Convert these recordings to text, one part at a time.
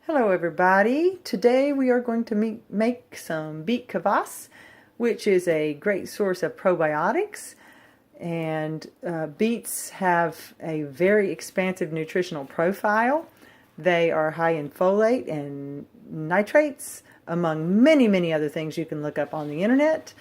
Hello everybody. Today we are going to make some beet kvass, which is a great source of probiotics. And beets have a very expansive nutritional profile. They are high in folate and nitrates, among many other things you can look up on the internet.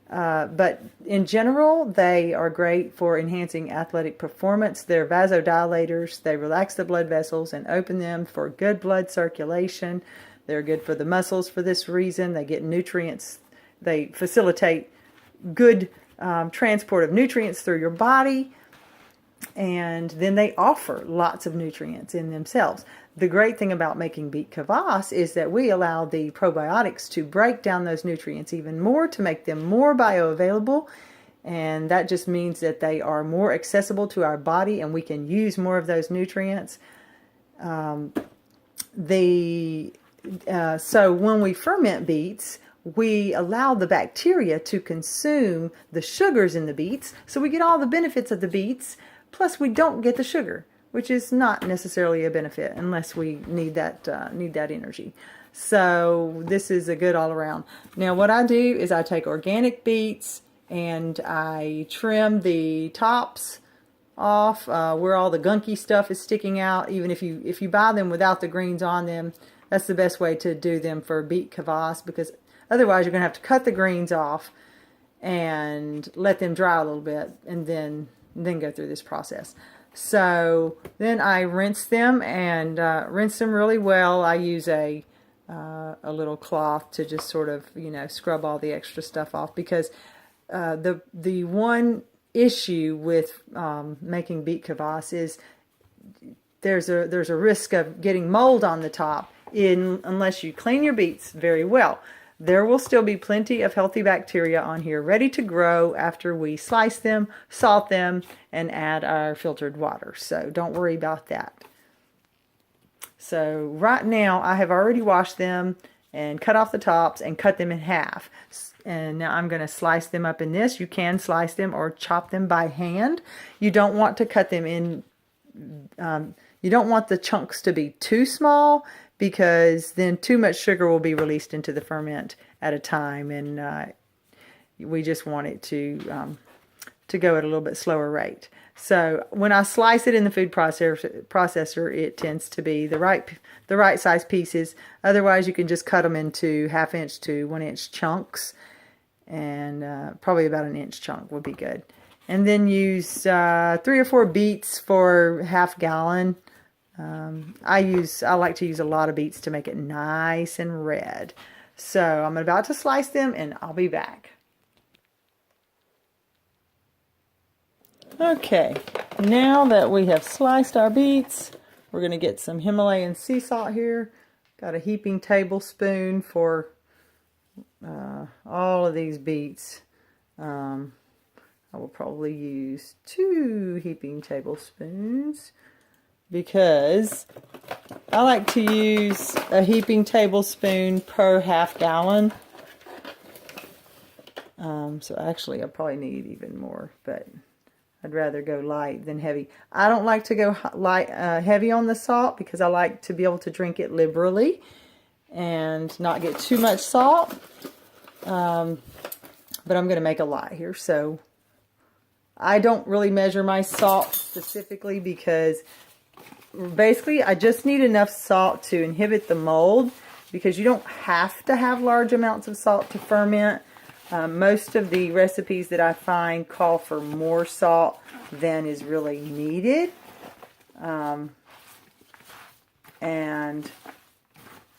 But in general, they are great for enhancing athletic performance. They're vasodilators. They relax the blood vessels and open them for good blood circulation. They're good for the muscles for this reason. They get nutrients. They facilitate good transport of nutrients through your body. And then they offer lots of nutrients in themselves. The great thing about making beet kvass is that we allow the probiotics to break down those nutrients even more to make them more bioavailable, and that just means that they are more accessible to our body and we can use more of those nutrients. So when we ferment beets, we allow the bacteria to consume the sugars in the beets, so we get all the benefits of the beets. Plus, we don't get the sugar, which is not necessarily a benefit unless we need that energy. So this is a good all around. Now, what I do is I take organic beets and I trim the tops off where all the gunky stuff is sticking out. Even if you buy them without the greens on them, that's the best way to do them for beet kvass, because otherwise you're going to have to cut the greens off and let them dry a little bit, and then go through this process. So then I rinse them and rinse them really well. I use a little cloth to just sort of scrub all the extra stuff off, because the one issue with making beet kvass is there's a risk of getting mold on the top unless you clean your beets very well. There will still be plenty of healthy bacteria on here ready to grow after we slice them, salt them, and add our filtered water. So don't worry about that. So right now I have already washed them and cut off the tops and cut them in half. And now I'm going to slice them up in this. You can slice them or chop them by hand. You don't want to cut them in, you don't want the chunks to be too small, because then too much sugar will be released into the ferment at a time, and we just want it to go at a little bit slower rate. So when I slice it in the food processor, it tends to be the right size pieces. Otherwise, you can just cut them into 1/2 inch to 1 inch chunks, and probably about an inch chunk would be good. And then use 3 or 4 beets for 1/2 gallon. I like to use a lot of beets to make it nice and red. So I'm about to slice them and I'll be back. Okay, now that we have sliced our beets, we're going to get some Himalayan sea salt here. Got a heaping tablespoon for all of these beets. I will probably use 2 heaping tablespoons, because I like to use a heaping tablespoon per 1/2 gallon. So actually I probably need even more, but I'd rather go light than heavy. I don't like to go heavy on the salt, because I like to be able to drink it liberally and not get too much salt. But I'm going to make a lot here, so I don't really measure my salt specifically, because basically I just need enough salt to inhibit the mold, because you don't have to have large amounts of salt to ferment. Most of the recipes that I find call for more salt than is really needed. And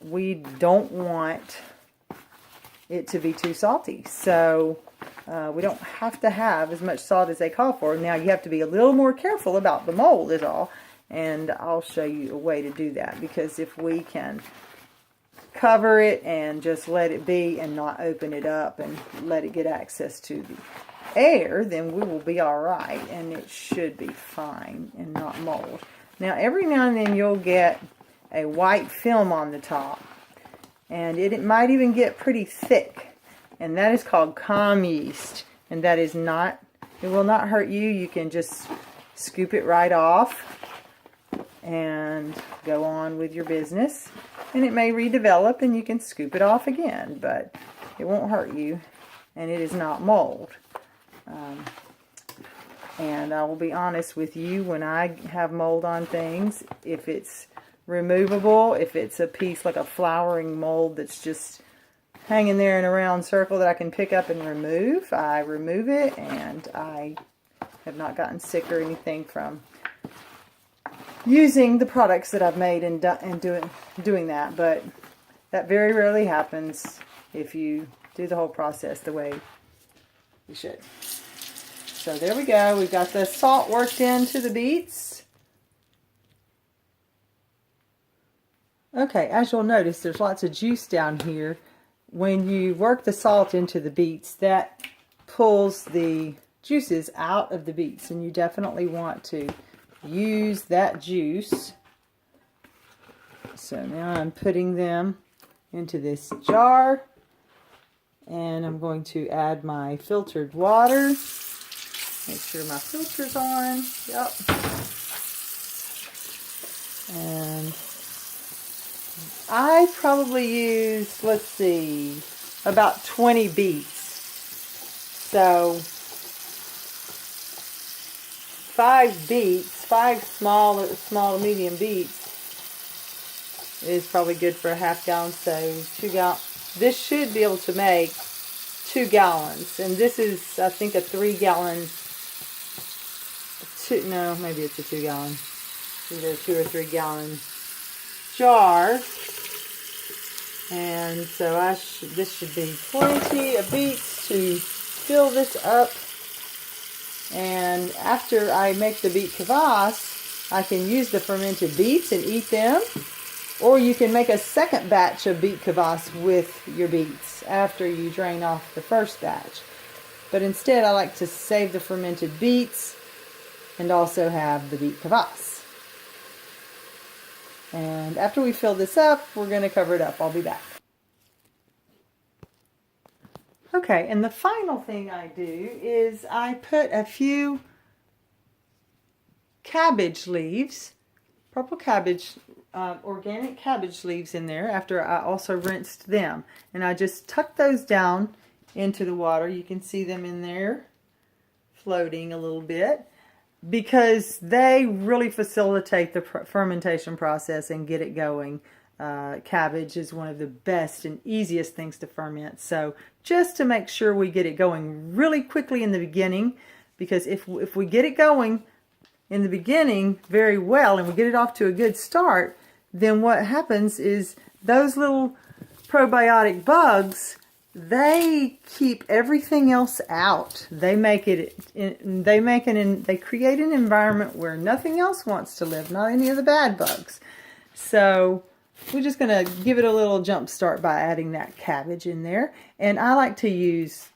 we don't want it to be too salty. So we don't have to have as much salt as they call for. Now you have to be a little more careful about the mold is all. And I'll show you a way to do that, because if we can cover it and just let it be and not open it up and let it get access to the air, then we will be all right, and it should be fine and not mold. Now every now and then you'll get a white film on the top, and it might even get pretty thick, and that is called comm yeast, and that is not, it will not hurt you. You can just scoop it right off and go on with your business. and it may redevelop and you can scoop it off again, but it won't hurt you, and it is not mold. And I will be honest with you, when I have mold on things, if it's removable, if it's a piece like a flowering mold that's just hanging there in a round circle that I can pick up and remove, I remove it, and I have not gotten sick or anything from using the products that I've made and doing that. But that very rarely happens if you do the whole process the way you should. So there we go. We've got the salt worked into the beets. Okay, as you'll notice, there's lots of juice down here. When you work the salt into the beets, that pulls the juices out of the beets, and you definitely want to use that juice. So now I'm putting them into this jar, and I'm going to add my filtered water. Make sure my filter's on. Yep. And I probably used, let's see, about 20 beets. So 5 beets, 5 small to medium beets is probably good for a half gallon. So 2 gallons. This should be able to make 2 gallons. And this is, I think, a 3 gallon. No, maybe it's a 2 gallon. Either a 2 or 3 gallon jar. And so this should be plenty of beets to fill this up. And after I make the beet kvass, I can use the fermented beets and eat them. Or you can make a second batch of beet kvass with your beets after you drain off the first batch. But instead, I like to save the fermented beets and also have the beet kvass. And after we fill this up, we're going to cover it up. I'll be back. Okay, and the final thing I do is I put a few cabbage leaves, purple cabbage, organic cabbage leaves in there after I also rinsed them. And I just tuck those down into the water. You can see them in there floating a little bit, because they really facilitate the fermentation process and get it going. Cabbage is one of the best and easiest things to ferment. So just to make sure we get it going really quickly in the beginning, because if we get it going in the beginning very well and we get it off to a good start, then what happens is those little probiotic bugs, they keep everything else out. They create an environment where nothing else wants to live, not any of the bad bugs. So we're just going to give it a little jump start by adding that cabbage in there. And I like to use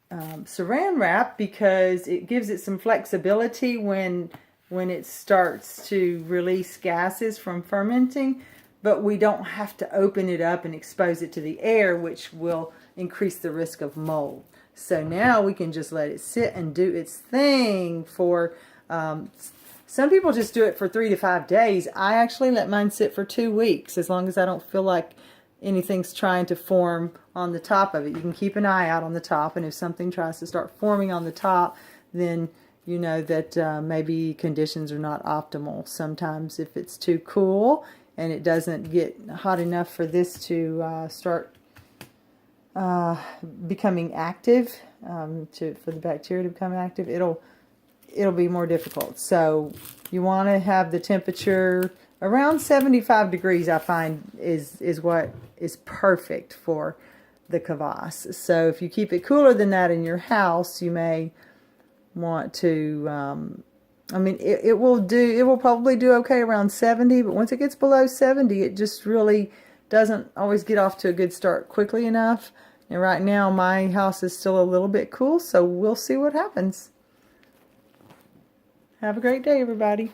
saran wrap because it gives it some flexibility when it starts to release gases from fermenting. But we don't have to open it up and expose it to the air, which will increase the risk of mold. So now we can just let it sit and do its thing for, some people just do it for 3 to 5 days. I actually let mine sit for 2 weeks, as long as I don't feel like anything's trying to form on the top of it. You can keep an eye out on the top, and if something tries to start forming on the top, then you know that maybe conditions are not optimal. Sometimes if it's too cool and it doesn't get hot enough for this to start becoming active, for the bacteria to become active, it'll be more difficult. So you want to have the temperature around 75 degrees, I find is what is perfect for the kvass. So if you keep it cooler than that in your house, you may want to it will probably do okay around 70, but once it gets below 70, it just really doesn't always get off to a good start quickly enough. And right now my house is still a little bit cool, so we'll see what happens. Have a great day, everybody.